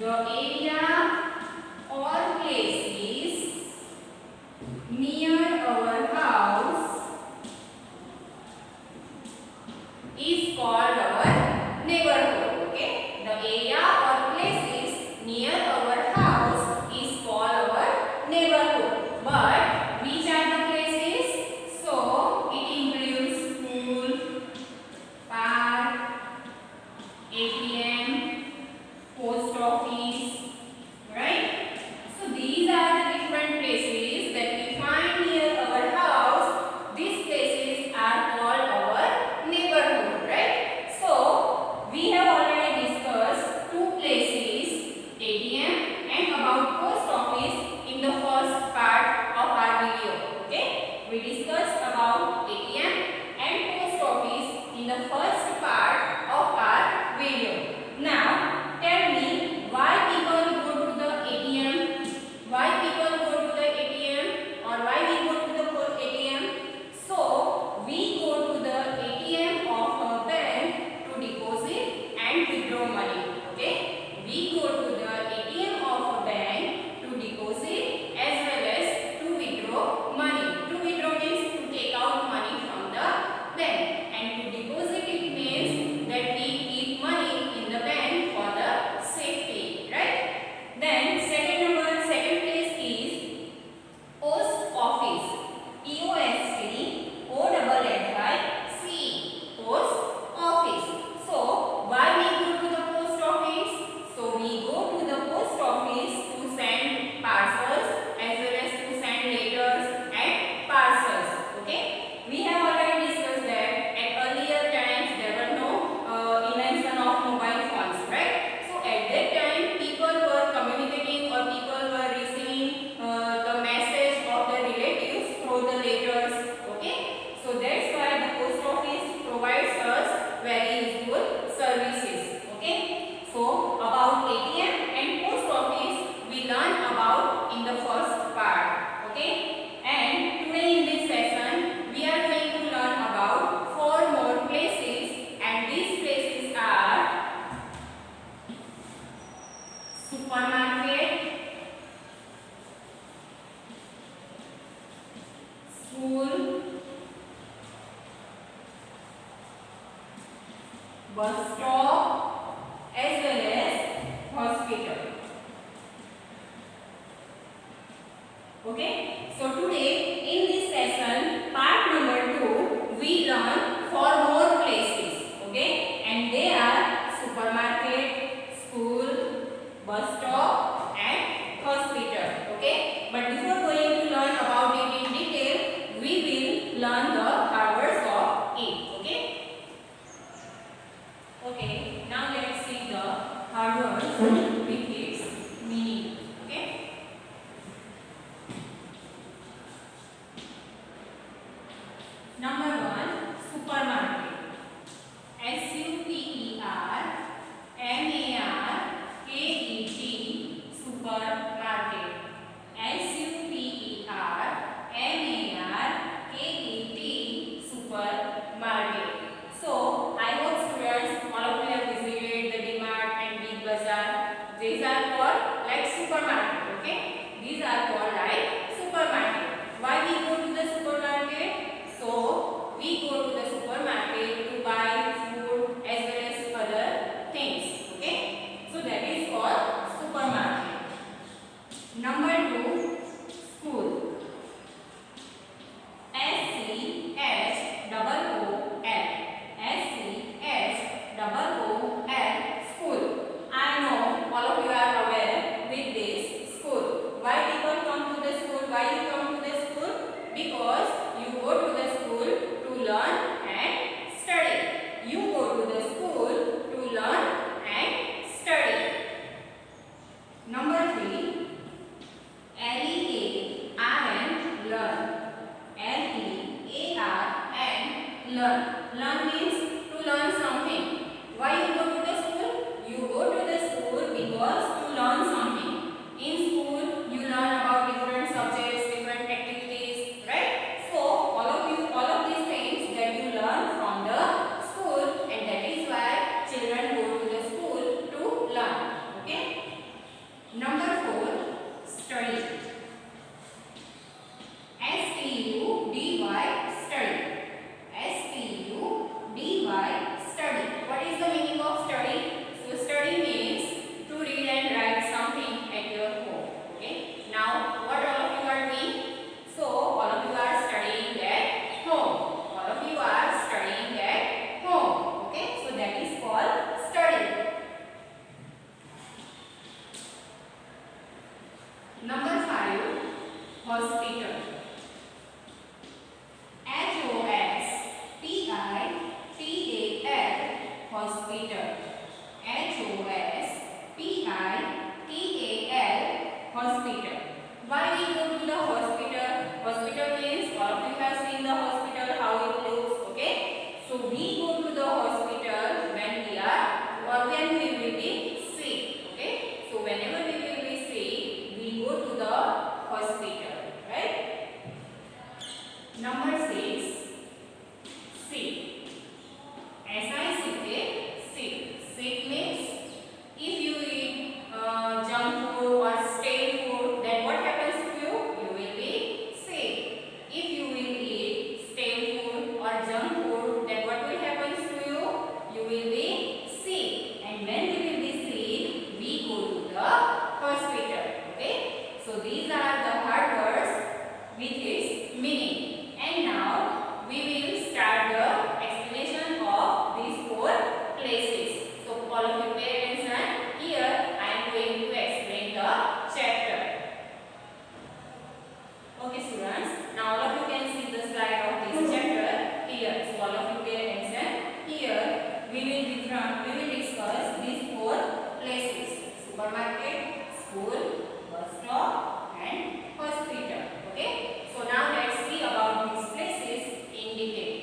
The area or places near our house is called our neighborhood. Okay, the area or places near our house is called our neighborhood. But which are the places? So it includes school, park, ATM, post office, right? So these are the different places that we find near our house. These places are called our neighborhood, right? So we have already discussed two places, ATM and about post office, in the first part of our video. Okay, we discussed about ATM and post office in the first part of our video. Now tell me, why people go to the ATM? Why people go to the ATM, or why we go to the ATM? So we go to the ATM of a bank to deposit and withdraw money. Okay, we go to the ATM of a bank to deposit as well as to withdraw money. To withdraw means to take out money from the bank, and to deposit it means that we keep money in the bank for the safety, right? Then second place is post office. POST post office. So why we go to the post office? So we go to the post office to send parcels as well as to send letters and parcels. Okay, we have already discussed that at earlier times there were no invention of mobile phones, right? So at that time people were communicating, or people were receiving the message of their relatives through the letters. Okay, so that's why the post office provides us very useful services. Okay, so about ATM and post office we learn about in the first part. Okay, and today in this session we are going to learn about four more places, and these places are supermarket, school, bus stop, as well as hospital. Okay, so today in this session, part number 2, we learn four more places. Okay, and they are supermarket, school, bus stop and hospital. Okay, but before going to learn about it in detail, we will learn the hard words of it. Okay. Okay, now let's see the hard words with its meaning. Okay. Number 1, supermarket. SUPERMARKET. Supermarket. SUPERMARKET. Supermarket. So I hope students, all of you have visited the DMart and Big Bazaar. These are called like supermarket. Okay, these are called like supermarket. Why we go to the supermarket? So we go to the supermarket to buy food as well as other things. Okay, so that is called supermarket. Number 2, school. SCHOOL. School. I know all of you are aware with this school. Why people call hospital. Hospital. Hospital. Hospital. Why we go to the hospital? Hospital means all of you have seen the hospital, how it looks, okay? So we go to the hospital when we are or when we will be sick, okay? So whenever we will be sick, we go to the hospital, right? Number 6, sick. SICK, sick. Sick means if you eat junk food or stale food, then what happens to you? You will be sick. If you will eat stale food or junk food, then what will happen to you? You will be sick. And when we will be sick, we go to the hospital. Okay? So these are the hard words with its meaning. And now we will start the explanation of these 4 places. So all of you pay attention. Here I am going to explain the chapter. Okay students, now all of you can see the slide of this chapter here. So all of you pay attention. Here we will discuss these 4 places: supermarket, school, bus stop and hospital. Okay? So now let's see about these places in detail.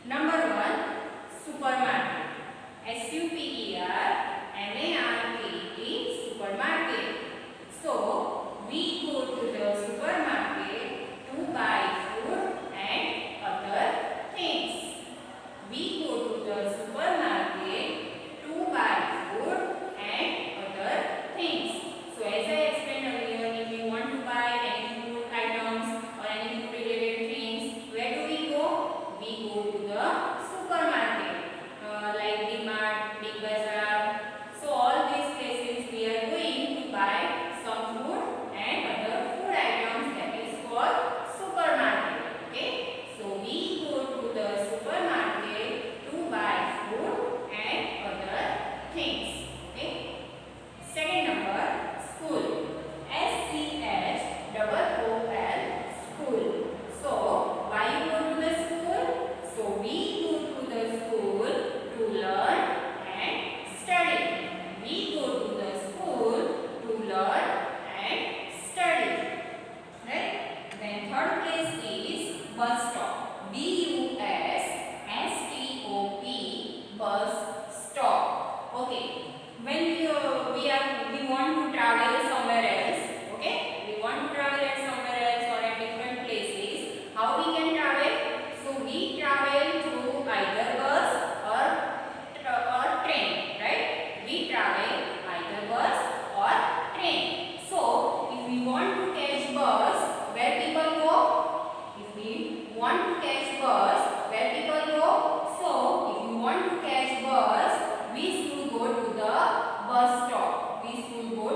Number 1, supermarket. SUPERMARKET, supermarket. So we go to the supermarket to buy food and other things. We go to the supermarket to buy food and other things. So as I explained earlier, if we want to buy any food items or any food related things, where do we go? We go to the supermarket, like DMart, Big Bazaar. So all these places we are going to buy some food and other food items, that is called supermarket. Okay? So we go to the supermarket to buy food and other things. Okay? Second number, school. SCHOOL, school. So why you go to the school? So we go to the school to learn and study. We go to the school to learn and study. Right? Then third place is bus stop. BUSSTOP, bus stop. Okay. When we want to travel somewhere else, okay? We want to travel at somewhere else or at different places. How we can travel? So we travel through either bus or train, right? We travel either bus or train. So if we want to catch bus, where people go? If we want to catch bus, where people go? So if we want to catch bus, we should go to the bus stop. We should go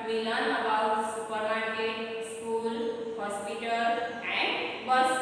we learn about supermarket, school, hospital and bus